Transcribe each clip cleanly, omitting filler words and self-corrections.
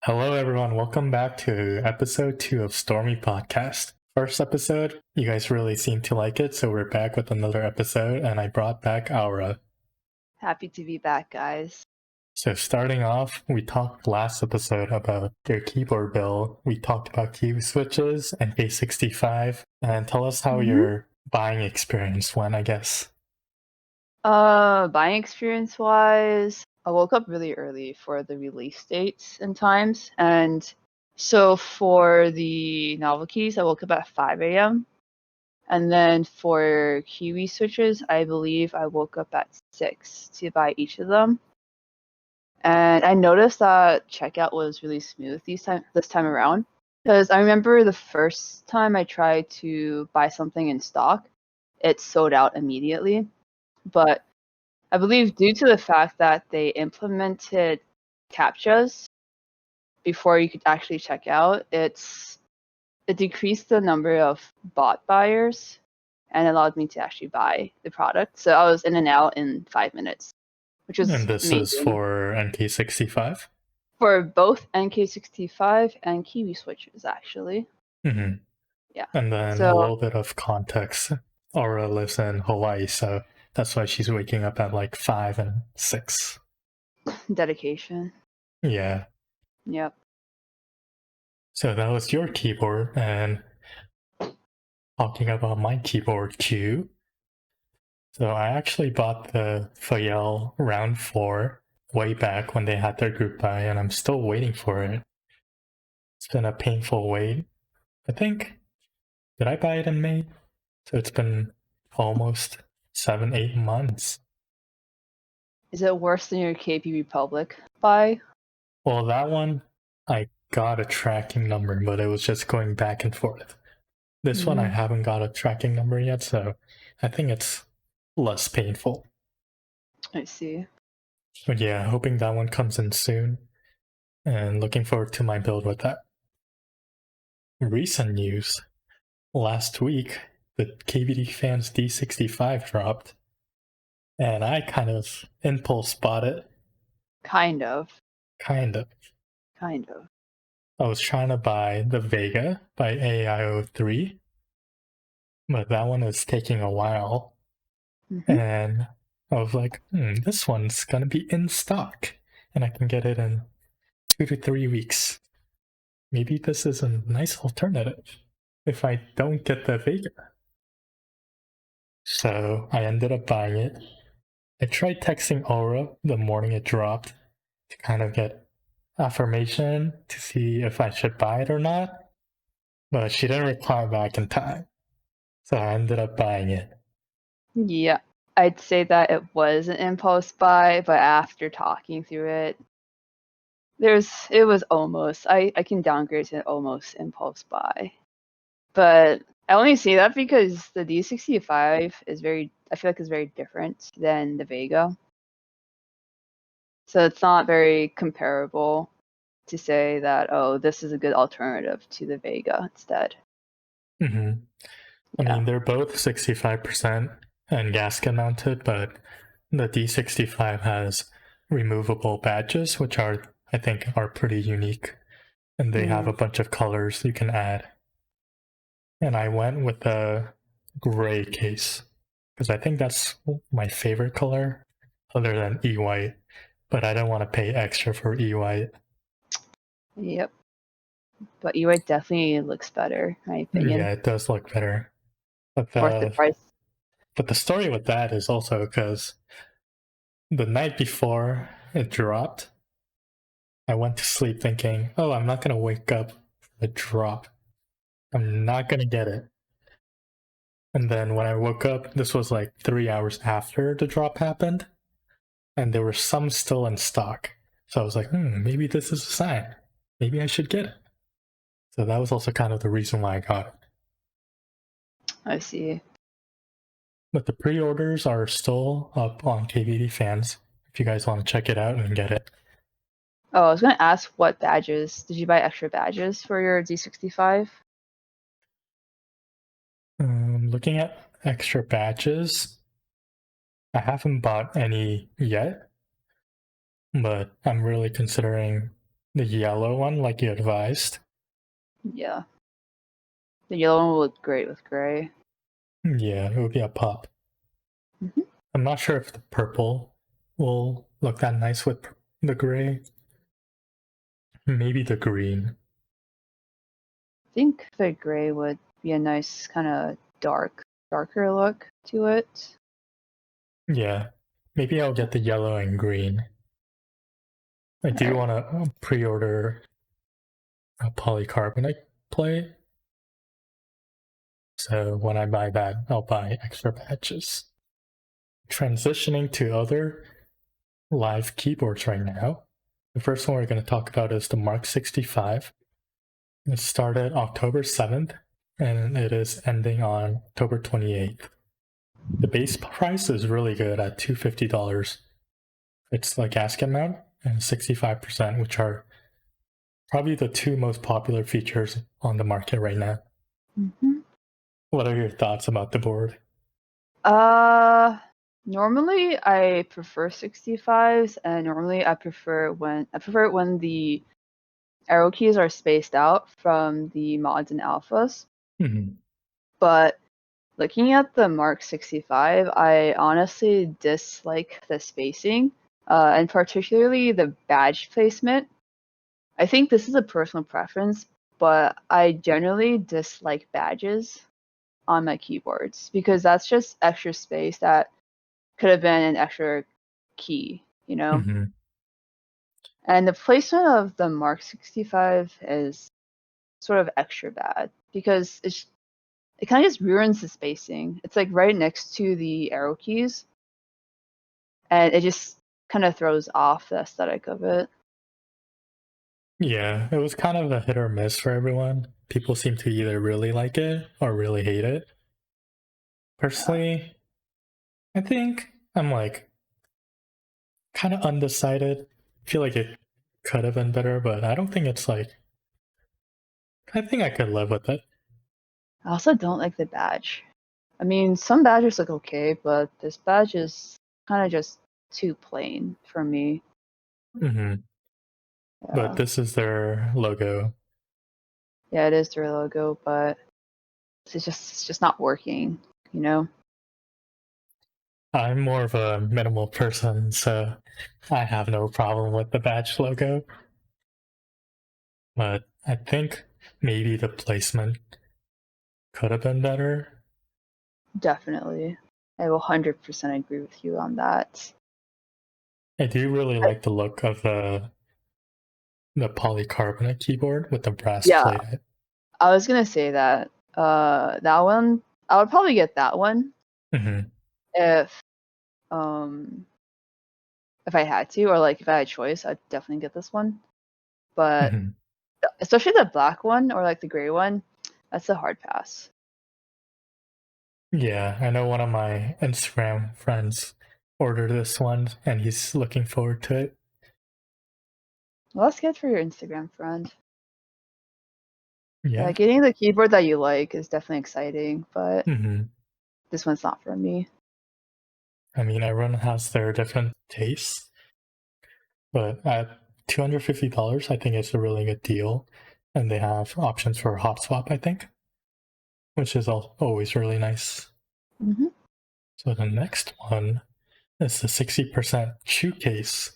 Hello, everyone. Welcome back to episode 2 of Stormy Podcast. First episode, you guys really seem to like it, so we're back with another episode, and I brought back Aura. Happy to be back, guys. So starting off, we talked last episode about your keyboard build. We talked about key switches, NK65, and tell us how your buying experience went, I guess. Buying experience wise, I woke up really early for the release dates and times. And so for the novel keys, I woke up at 5 a.m. And then for Kiwi switches, I believe I woke up at 6 to buy each of them. And I noticed that checkout was really smooth this time around. Because I remember the first time I tried to buy something in stock, it sold out immediately. But I believe due to the fact that they implemented CAPTCHAs before you could actually check out, it decreased the number of bot buyers and allowed me to actually buy the product. So I was in and out in 5 minutes, which was And this amazing. is for NK65? For both NK65 and Kiwi switches, actually. Mm-hmm. Yeah. And then So a little bit of context. Aura lives in Hawaii, so that's why she's waking up at like 5 and 6. dedication. Yeah. Yep. So that was your keyboard, and talking about my keyboard Q. So I actually bought the Fjell R4 way back when they had their group buy, and I'm still waiting for it. It's been a painful wait. I think, did I buy it in May? So it's been almost 7-8 months. Is it worse than your KP Republic buy? Well, that one, I got a tracking number, but it was just going back and forth. This one, I haven't got a tracking number yet, so I think it's less painful. I see. But yeah, hoping that one comes in soon, and looking forward to my build with that. Recent news. Last week, the KVD Fans D65 dropped, and I kind of impulse bought it. Kind of. Kind of. I was trying to buy the Vega by AIO3, but that one is taking a while. And I was like, this one's gonna be in stock, and I can get it in 2 to 3 weeks. Maybe this is a nice alternative if I don't get the Vega. So I ended up buying it. I tried texting Aura the morning it dropped to kind of get affirmation to see if I should buy it or not, but she didn't reply back in time. So I ended up buying it. Yeah, I'd say that it was an impulse buy, but after talking through it, it was almost, I can downgrade to an almost impulse buy. But I only say that because the D65 I feel like is very different than the Vega. So it's not very comparable to say that, oh, this is a good alternative to the Vega instead. I mean, they're both 65% and gasket mounted, but the D65 has removable badges, which I think are pretty unique. And they have a bunch of colors you can add. And I went with the gray case, because I think that's my favorite color, other than E-white. But I don't want to pay extra for E-white. Yep. But E-white definitely looks better, in my opinion. Yeah, it does look better. But worth the price. But the story with that is also because the night before it dropped, I went to sleep thinking, oh, I'm not going to wake up for the drop. I'm not going to get it. And then when I woke up, this was like 3 hours after the drop happened, and there were some still in stock. So I was like, maybe this is a sign. Maybe I should get it. So that was also kind of the reason why I got it. I see. But the pre-orders are still up on KVD Fans if you guys want to check it out and get it. Oh, I was going to ask what badges. Did you buy extra badges for your D65? Looking at extra badges, I haven't bought any yet, but I'm really considering The yellow one, like you advised. Yeah. The yellow one will look great with gray. Yeah, it would be a pop. Mhm. I'm not sure if the purple will look that nice with the gray. Maybe the green. I think the gray would be a nice kind of darker look to it. Yeah, maybe I'll get the yellow and green. I All do right. want to pre-order a polycarbonate plate. So when I buy that, I'll buy extra patches. Transitioning to other live keyboards right now. The first one we're going to talk about is the Mark 65. It started October 7th and it is ending on October 28th. The base price is really good at $250. It's the gasket mount and 65%, which are probably the two most popular features on the market right now. Mm-hmm. What are your thoughts about the board? Normally I prefer 65s, and normally I prefer it when the arrow keys are spaced out from the mods and alphas. Mm-hmm. But looking at the Mark 65, I honestly dislike the spacing, and particularly the badge placement. I think this is a personal preference, but I generally dislike badges on my keyboards because that's just extra space that could have been an extra key, you know? Mm-hmm. And the placement of the Mark 65 is sort of extra bad because it kind of just ruins the spacing. It's like right next to the arrow keys, and it just kind of throws off the aesthetic of it. Yeah, it was kind of a hit or miss for everyone. People seem to either really like it or really hate it. Yeah. Personally, I think I'm like kind of undecided. I feel like it could have been better, but I don't think it's like. I think I could live with it. I also don't like the badge. I mean, some badges look okay, but this badge is kind of just too plain for me. Mm-hmm. But Yeah. this is their logo. Yeah, it is their logo, but it's just not working, you know? I'm more of a minimal person, so I have no problem with the badge logo. But I think maybe the placement could have been better. Definitely. I will 100% agree with you on that. I do really I, like the look of the polycarbonate keyboard with the brass yeah, plate. I was gonna say that. That one, I would probably get that one Mm-hmm. if um if I had to, or like if I had a choice, I'd definitely get this one. But Mm-hmm. especially the black one or like the gray one, that's a hard pass. Yeah, I know one of my Instagram friends ordered this one and he's looking forward to it. Well, that's good for your Instagram friend. Yeah, Yeah. getting the keyboard that you like is definitely exciting, but Mm-hmm. this one's not for me. I mean, everyone has their different tastes, but at $250, I think it's a really good deal. And they have options for hot swap, I think, which is always really nice. Hmm. So the next one is the 60% Chu Case,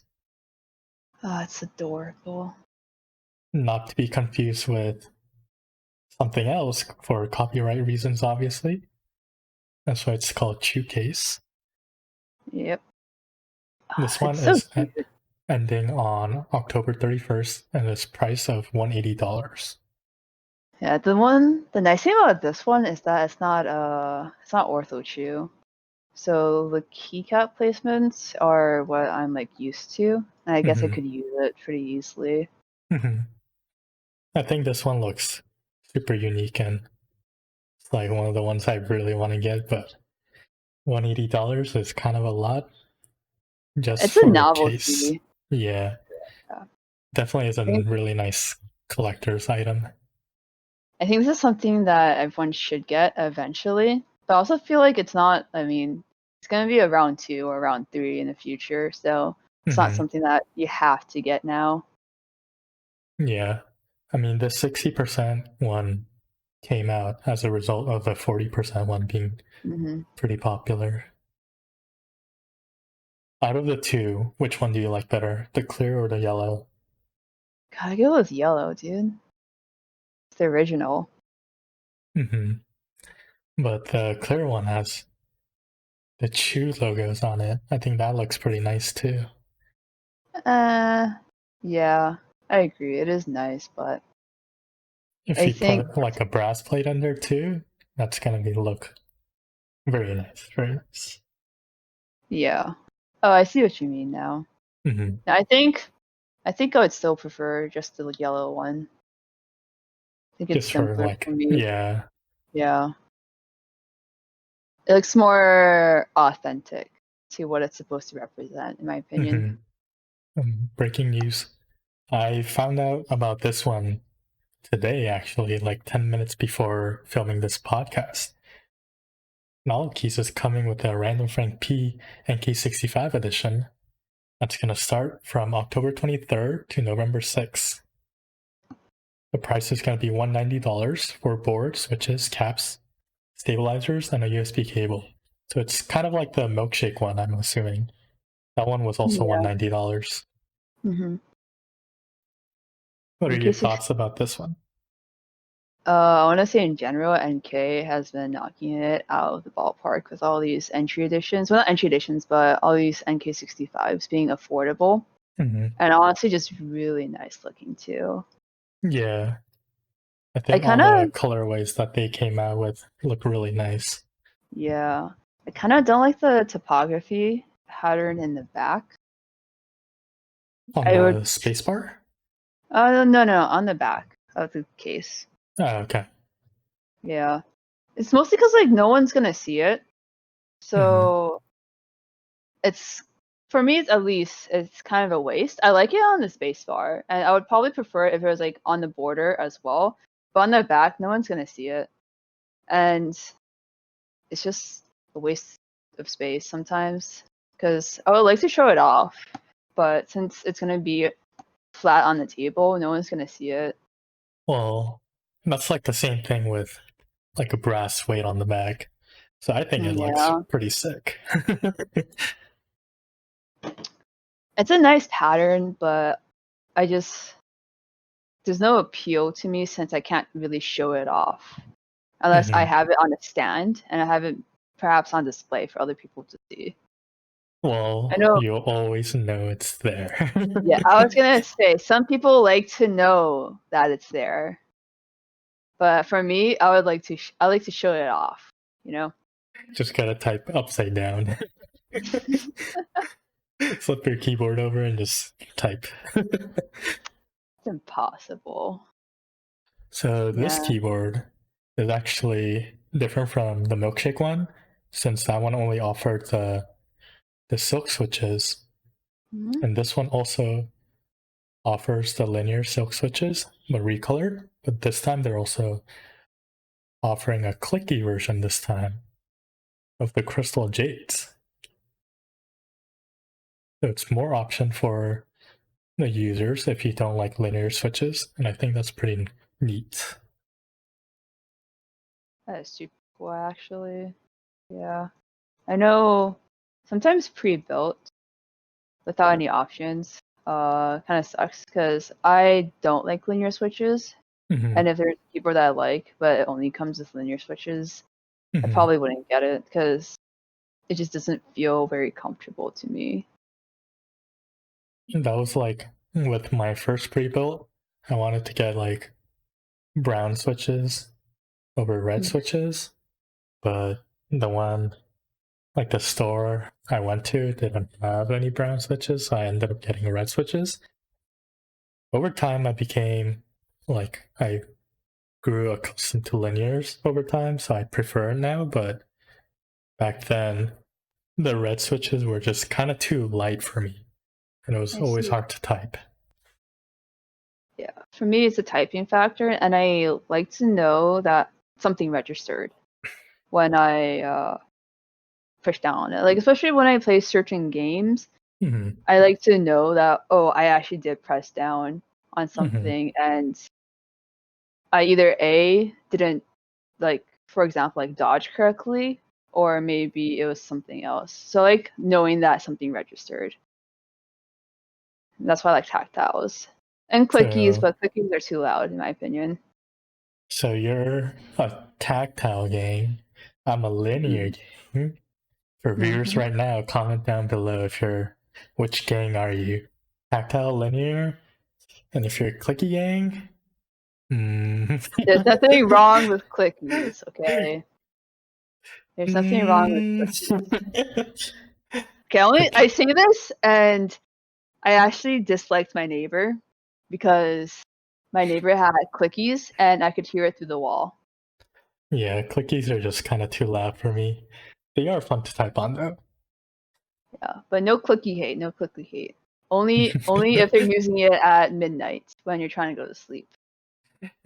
Oh, it's adorable. not to be confused with something else for copyright reasons, obviously. That's why it's called Chu Case. Yep. This one It's so is cute. ending on October 31st and it's price of $180. Yeah, the nice thing about this one is that it's not ortho chew. So the keycap placements are what I'm like used to, and I guess I Mm-hmm. could use it pretty easily. Mm-hmm. I think this one looks super unique and it's like one of the ones I really want to get, but $180 is kind of a lot just It's a for a case. novelty. Yeah, Yeah. definitely is a I think really nice collector's item. I think this is something that everyone should get eventually, but I also feel like it's not. I mean, it's gonna be around 2 or around 3 in the future, so it's not Mm-hmm. something that you have to get now. Yeah. I mean, the 60% one came out as a result of the 40% one being pretty popular. Out of the two, which one do you like better, the clear or the yellow? Gotta go with yellow, dude. It's the original. But the clear one has the Chu logos on it. I think that looks pretty nice too. Yeah, I agree. It is nice, but If I you think, put like a brass plate under too, that's gonna look very nice, right? yeah. Oh, I see what you mean now. I think I would still prefer just the yellow one. I think it's Just for simpler like, for me. yeah. Yeah. It looks more authentic to what it's supposed to represent, in my opinion. Breaking news. I found out about this one today, actually, like 10 minutes before filming this podcast. Keys is coming with a Random Frank P NK65 edition. That's going to start from October 23rd to November 6th. The price is going to be $190 for board, switches, caps, stabilizers, and a USB cable. So it's kind of like the milkshake one, I'm assuming. That one was also Yeah. $190. Mm-hmm. What are your NK6. thoughts about this one? I want to say in general, NK has been knocking it out of the ballpark with all these entry editions. Well, not entry editions, but all these NK65s being affordable. And honestly, just really nice looking too. Yeah. I I think all kind the of, colorways that they came out with look really nice. yeah. I kind of don't like the topography pattern in the back. On I would, the spacebar? no, on the back of the case. Oh, okay. Yeah. It's mostly because, like, no one's gonna see it. So it's, for me, at least, it's kind of a waste. I like it on the space bar, and I would probably prefer it if it was like on the border as well. But on the back, no one's gonna see it, and it's just a waste of space sometimes. Because I would like to show it off, but since it's gonna be flat on the table, no one's gonna see it. Well, that's like the same thing with like a brass weight on the back. So I think it looks Yeah, pretty sick. it's a nice pattern, but I just, there's no appeal to me since I can't really show it off unless I have it on a stand and I have it perhaps on display for other people to see. I Well, know, you'll always know it's there. yeah, I was gonna say some people like to know that it's there, but for me, I like to show it off, you know? Just gotta type upside down. Flip your keyboard over and just type. It's impossible. So this Yeah. keyboard is actually different from the milkshake one, since that one only offered the silk switches, Mhm. and this one also offers the linear silk switches, but recolored. But this time they're also offering a clicky version this time of the crystal jades. So it's more option for the users if you don't like linear switches, and I think that's pretty neat. That is super cool, actually. Yeah. I know sometimes pre-built without any options kind of sucks because I don't like linear switches. And if there's a keyboard that I like, but it only comes with linear switches, I probably wouldn't get it because it just doesn't feel very comfortable to me. That was like with my first pre-built. I wanted to get like brown switches over red switches, but the one like the store I went to didn't have any brown switches, so I ended up getting red switches. Over time, I became like I grew accustomed to linears over time, so I prefer it now. But back then, the red switches were just kind of too light for me, and it was I always see. hard to type. Yeah. For me, it's a typing factor, and I like to know that something registered when I push down on it. Like, especially when I play certain games, I like to know that, oh, I actually did press down on something, and I either A, didn't, like, for example, like dodge correctly, or maybe it was something else. So like knowing that something registered. That's why I like tactiles. And clickies, but clickies are too loud in my opinion. So you're a tactile game. I'm a linear game. For viewers right now, comment down below if you're which gang are you? Tactile, linear? And if you're a clicky gang? There's nothing wrong with clickies, okay? There's nothing wrong with clickies. Okay, I say this, and I actually disliked my neighbor because my neighbor had clickies and I could hear it through the wall. Yeah, clickies are just kind of too loud for me. They are fun to type on though. Yeah, but no clicky hate, no clicky hate. Only if they're using it at midnight when you're trying to go to sleep.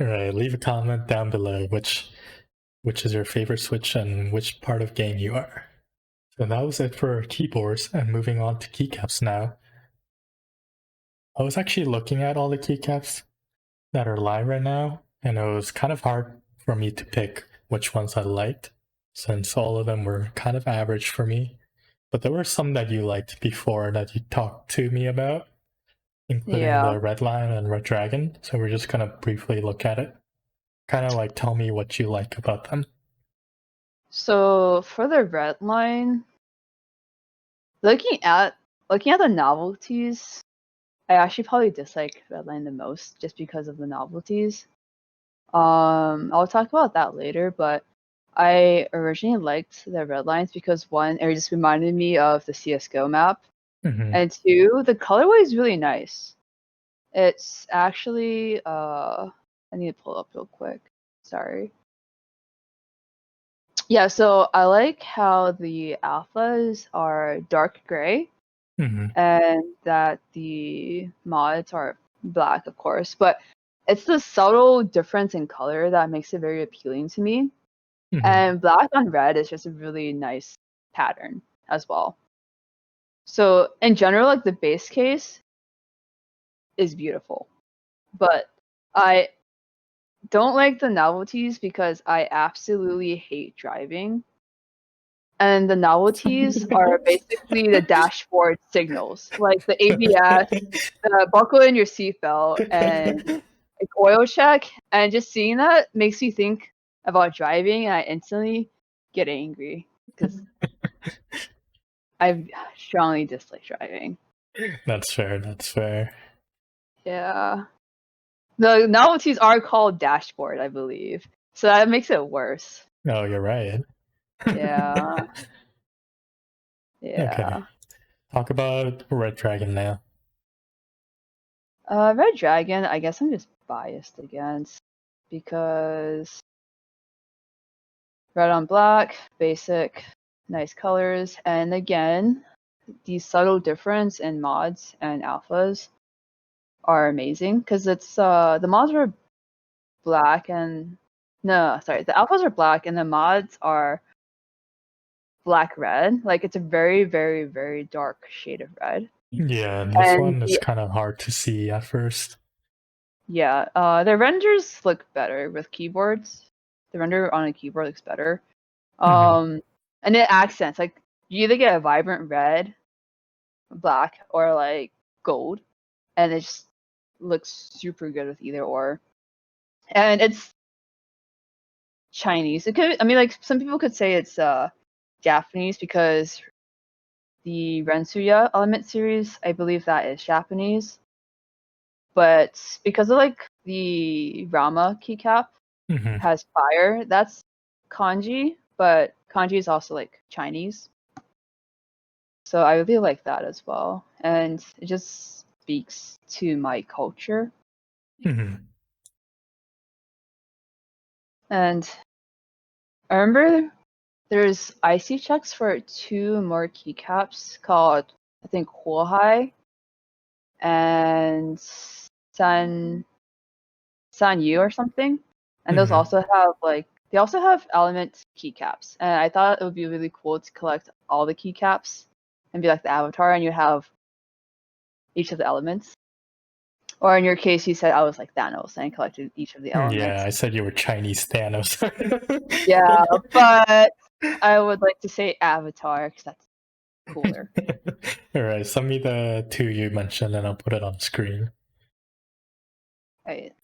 Alright, leave a comment down below which is your favorite Switch and which part of game you are. So that was it for keyboards, and moving on to keycaps now. I was actually looking at all the keycaps that are live right now, and it was kind of hard for me to pick which ones I liked, since all of them were kind of average for me. But there were some that you liked before that you talked to me about, including the Red Lion and Red Dragon. So we're just gonna briefly look at it. Kind of like tell me what you like about them. So for the Red Line, looking at the novelties, I actually probably dislike Red Line the most just because of the novelties. I'll talk about that later, but I originally liked the Red Lines because one, it just reminded me of the CS:GO map, and two, the colorway is really nice. It's actually I need to pull it up real quick. Sorry. Yeah, so I like how the alphas are dark gray, and that the mods are black, of course, but it's the subtle difference in color that makes it very appealing to me. And black on red is just a really nice pattern as well. So in general, like the base case is beautiful, but I don't like the novelties because I absolutely hate driving. And the novelties are basically the dashboard signals, like the ABS, the buckle in your seatbelt, and like oil check. And just seeing that makes me think about driving, and I instantly get angry because I strongly dislike driving. That's fair, that's fair. Yeah. The novelties are called dashboard, I believe. So that makes it worse. Oh, you're right. Yeah. Yeah. Okay. Talk about Red Dragon now. Red Dragon, I guess I'm just biased against because red on black, basic, nice colors, and again, the subtle difference in mods and alphas are amazing because it's the mods are black and no, sorry, the alphas are black and the mods are black red. Like it's a very, very, very dark shade of red. Yeah, this one is kind of hard to see at first. Yeah, the renders look better with keyboards. The render on a keyboard looks better. And it accents, like you either get a vibrant red, black, or like gold, and it just looks super good with either or. And it's Chinese. It could, I mean, like some people could say it's Japanese because the Rensuya Element series, I believe that is Japanese. But because of like the Rama keycap has fire, that's kanji, but kanji is also like Chinese. So I really like that as well. And it just speaks to my culture. And I remember there's IC checks for 2 more keycaps called, I think, Huohai and San Yu or something. And those also have like, they also have element keycaps. And I thought it would be really cool to collect all the keycaps and be like the avatar, and you have each of the elements. Or in your case, you said I was like Thanos and collected each of the elements. Yeah, I said you were Chinese Thanos. Yeah, but I would like to say Avatar because that's cooler. All right, send me the two you mentioned and I'll put it on screen. Right.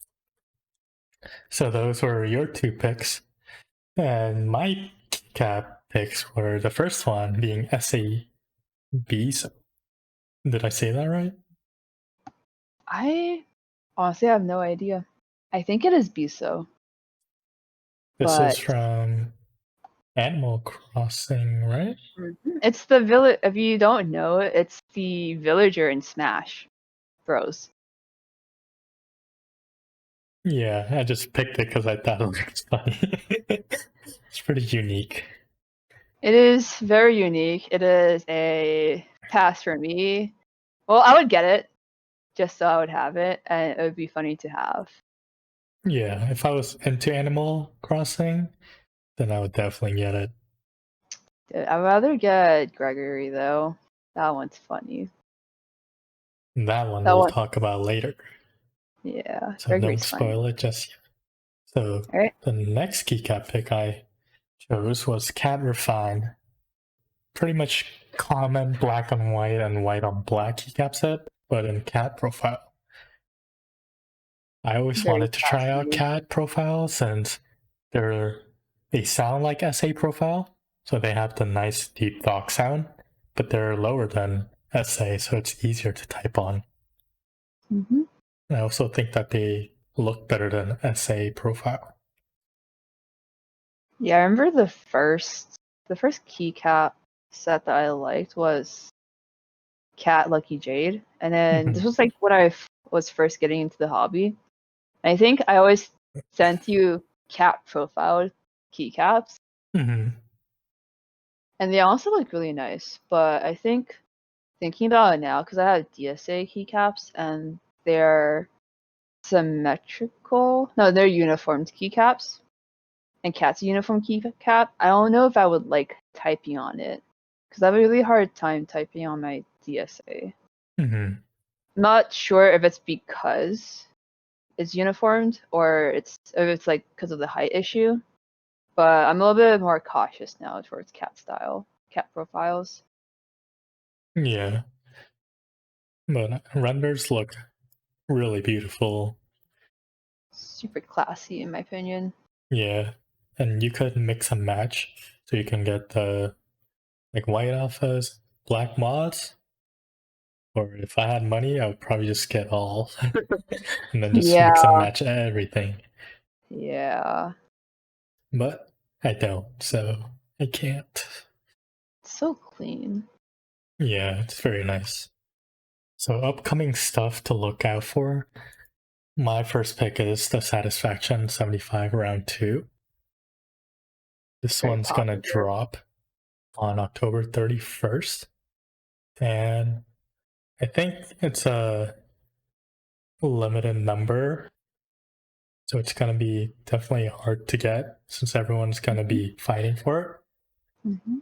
So those were your two picks. And my keycap picks were the first one being SA Biso. Did I say that right? I honestly have no idea. I think it is Biso. This is But from Animal Crossing, right? it's the village. If you don't know, it's the villager in Smash Bros. Yeah, I just picked it because I thought it looked funny. It's pretty unique. It is very unique. It is a pass for me. Well, I would get it just so I would have it, and it would be funny to have. Yeah, if I was into Animal Crossing, then I would definitely get it. I'd rather get Gregory though. That one's funny. That one That we'll one, talk about later. yeah. So don't Gregory's funny. spoil it just yet. So All right. the next keycap pick I chose was Cat Refine. Pretty much common black on white and white on black keycap set, but in cat profile. I always Very wanted to try out classy. cat profile since they sound like SA profile, so they have the nice deep dock sound, but they're lower than SA, so it's easier to type on. Mm-hmm. I also think that they look better than SA profile. Yeah, I remember the first keycap set that I liked was Cat Lucky Jade, and then this was like when I was first getting into the hobby. And I think I always sent you cat profile keycaps, Mm-hmm. and they also look really nice. But I think thinking about it now, because I have DSA keycaps and they're symmetrical. No, they're uniformed keycaps, and Cat's a uniform keycap. I don't know if I would like typing on it because I have a really hard time typing on my DSA. Mm-hmm. Not sure if it's because it's uniformed or if it's like because of the height issue. But I'm a little bit more cautious now towards cat profiles. Yeah, but renders look really beautiful. Super classy in my opinion. Yeah, and you could mix and match, so you can get the like white alphas, black mods, or if I had money, I would probably just get all, and then just Yeah, mix and match everything. yeah. But I don't, so I can't. It's so clean. Yeah, it's very nice. So upcoming stuff to look out for. My first pick is the Satisfaction 75 round 2. This Very one's gonna popular. drop on October 31st. And I think it's a limited number. So it's gonna be definitely hard to get since everyone's gonna be fighting for it. Mm-hmm.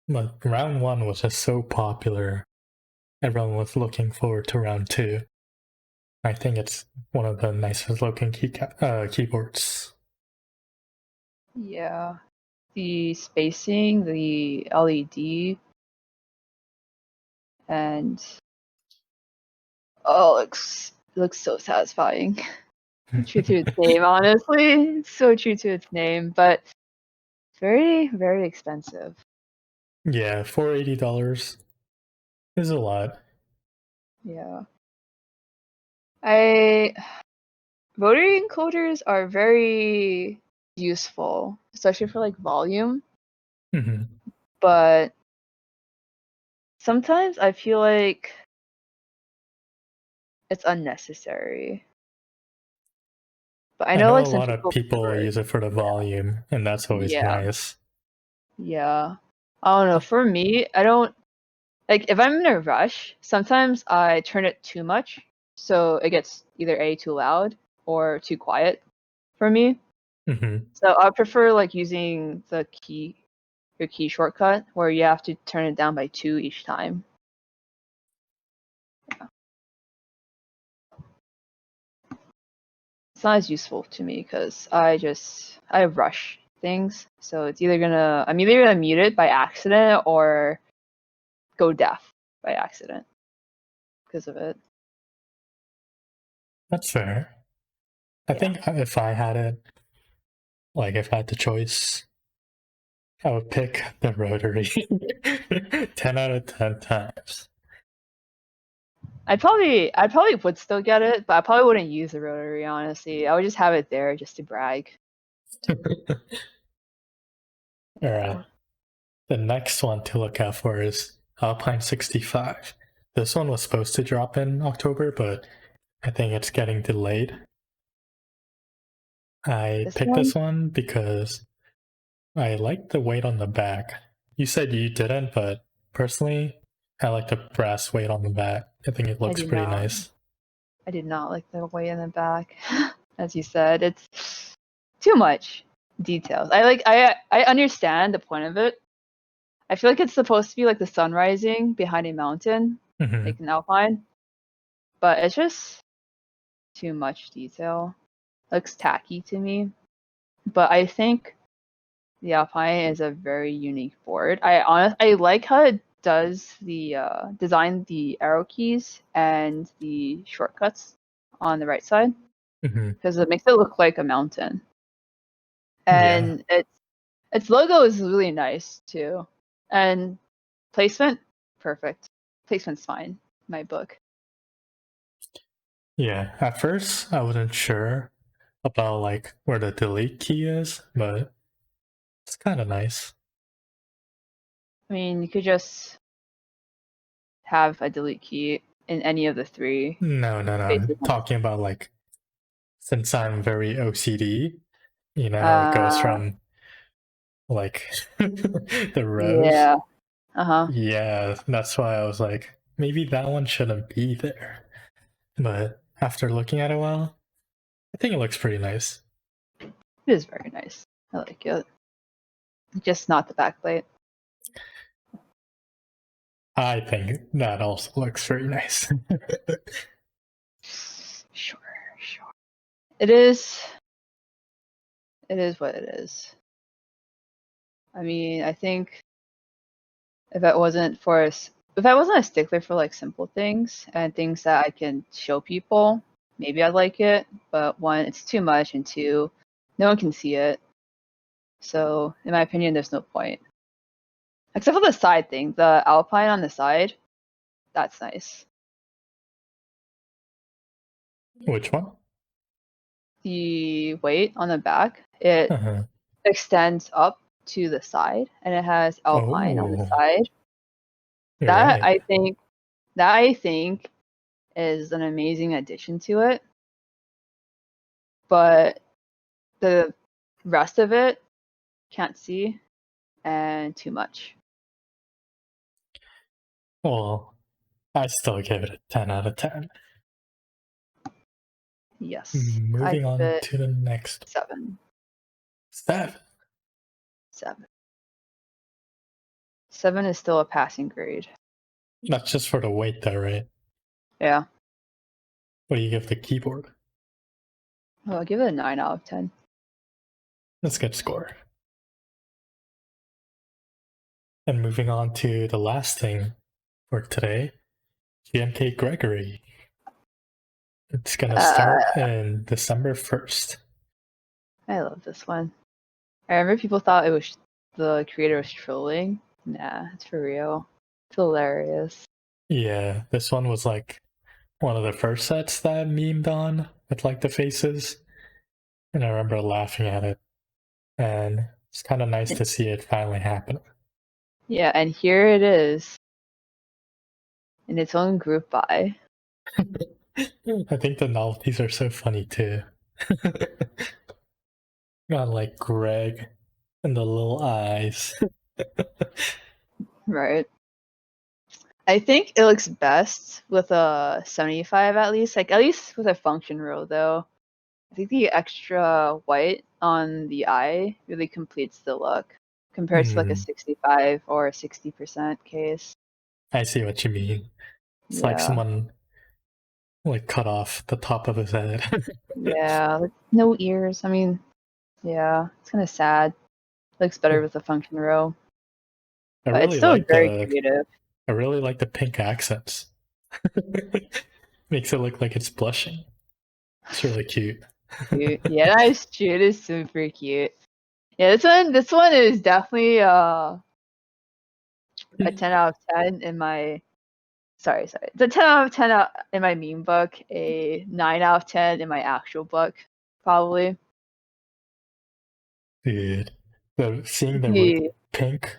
But round 1 was just so popular. Everyone was looking forward to round 2. I think it's one of the nicest looking keyboards. Yeah. The spacing, the LED, and oh, looks so satisfying. True to its name, honestly. It's so true to its name, but very, very expensive. Yeah, $480 is a lot. Yeah. I rotary encoders are very useful, especially for like volume, Mm-hmm. but sometimes I feel like it's unnecessary. But I I know know like a some lot of people people prefer it. use it for the volume, and that's always Yeah. nice. Yeah. I don't know. For me, I don't like if I'm in a rush, sometimes I turn it too much, so it gets either A too loud or too quiet for me. Mm-hmm. So I prefer like using your key shortcut where you have to turn it down by 2 each time. it's not as useful to me because I rush things. So I'm either gonna mute it by accident or go deaf by accident because of it. That's fair. I think if I had it, like if I had the choice, I would pick the rotary 10 out of 10 times. I probably would still get it, but I probably wouldn't use the rotary, honestly. I would just have it there just to brag. Alright. The next one to look out for is Alpine65. This one was supposed to drop in October, but I think it's getting delayed. I picked this one because I like the weight on the back. You said you didn't, but personally, I like the brass weight on the back. I think it looks pretty nice. I did not like the weight in the back. As you said, it's too much details. I understand the point of it. I feel like it's supposed to be like the sun rising behind a mountain, like an alpine, but it's just too much detail. Looks tacky to me. But I think the Alpine is a very unique board. I like how it does the design the arrow keys and the shortcuts on the right side because it makes it look like a mountain. And its logo is really nice too. And placement, perfect. Placement's fine in my book. Yeah, at first I wasn't sure about like where the delete key is, but it's kind of nice. I mean, you could just have a delete key in any of the three. No. I'm talking about like, since I'm very OCD, you know, it goes from like the rows. Yeah. Yeah, that's why I was like, maybe that one shouldn't be there. But after looking at it a while, I think it looks pretty nice. It is very nice. I like it. Just not the backplate. I think that also looks very nice. Sure. It is what it is. I mean, I think if I wasn't a stickler for like simple things and things that I can show people, maybe I'd like it. But one, it's too much, and two, no one can see it. So in my opinion, there's no point. Except for the side thing, the Alpine on the side, that's nice. Which one? The weight on the back, it extends up to the side, and it has Alpine on the side. That I think is an amazing addition to it. But the rest of it, can't see, and too much. Well, I still give it a 10 out of 10. Yes. Moving on to the next. 7. 7. 7 is still a passing grade. That's just for the weight though, right? Yeah. What do you give the keyboard? Oh, I'll give it a 9 out of 10. That's a good score. And moving on to the last thing for today, GMK Gregory. It's gonna start in December 1st. I love this one. I remember people thought it was the creator was trolling. Nah, it's for real. It's hilarious. Yeah, this one was like one of the first sets that memed on with like the faces. And I remember laughing at it. And it's kind of nice to see it finally happen. Yeah, and here it is in its own group buy. I think the novelties are so funny too. Got like Greg and the little eyes. Right. I think it looks best with a 75 at least. Like at least with a function row though. I think the extra white on the eye really completes the look compared to like a 65 or a 60% case. I see what you mean. It's like someone like cut off the top of his head. Yeah, like, no ears. I mean, yeah, it's kind of sad. Looks better with the function row, I but it's really still like very the creative. I really like the pink accents. Makes it look like it's blushing. It's really cute. Cute. Yeah, nice. It is super cute. Yeah, this one is definitely a 10 out of 10 in my. Sorry. It's a 10 out of 10 in my meme book, a 9 out of 10 in my actual book, probably. Dude, seeing the The, pink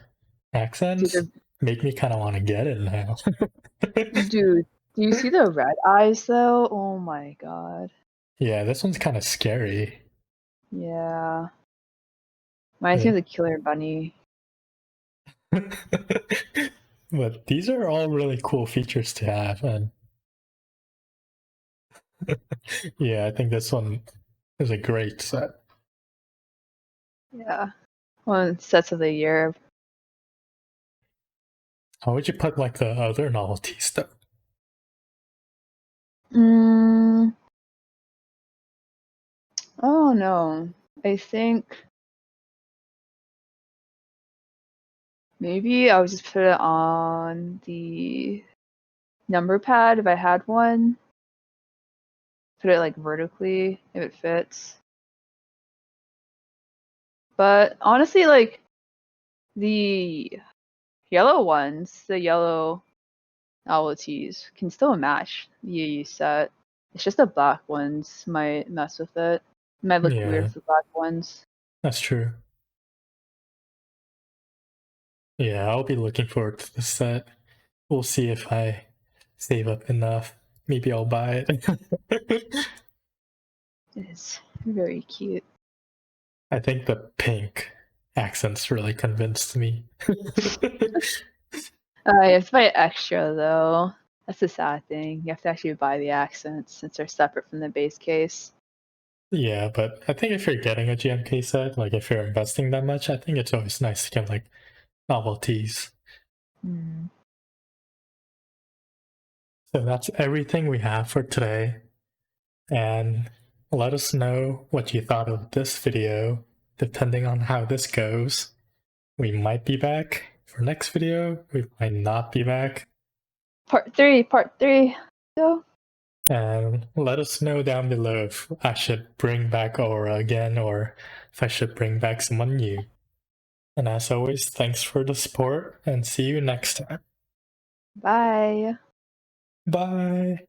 accents dude, make me kind of want to get it now. dude, do you see the red eyes though? Oh my god. Yeah, this one's kind of scary. Yeah. Reminds me of the Killer Bunny. But these are all really cool features to have, and yeah, I think this one is a great set. Yeah. One sets of the year. How would you put like the other novelties though? Oh no. I think maybe I would just put it on the number pad if I had one. Put it like vertically if it fits. But honestly, like the yellow ones, the yellow novelties can still match the UU set. It's just the black ones might mess with it. It might look weird Yeah, with the black ones. that's true. Yeah, I'll be looking forward to this set. We'll see if I save up enough. Maybe I'll buy it. It's very cute. I think the pink accents really convinced me. You have to buy extra though. That's the sad thing. You have to actually buy the accents since they're separate from the base case. Yeah, but I think if you're getting a GMK set, like if you're investing that much, I think it's always nice to get like novelties. So that's everything we have for today. And let us know what you thought of this video. Depending on how this goes, we might be back for next video. We might not be back. Part 3. Go. And let us know down below if I should bring back Aura again or if I should bring back someone new. And as always, thanks for the support and see you next time. Bye. Bye.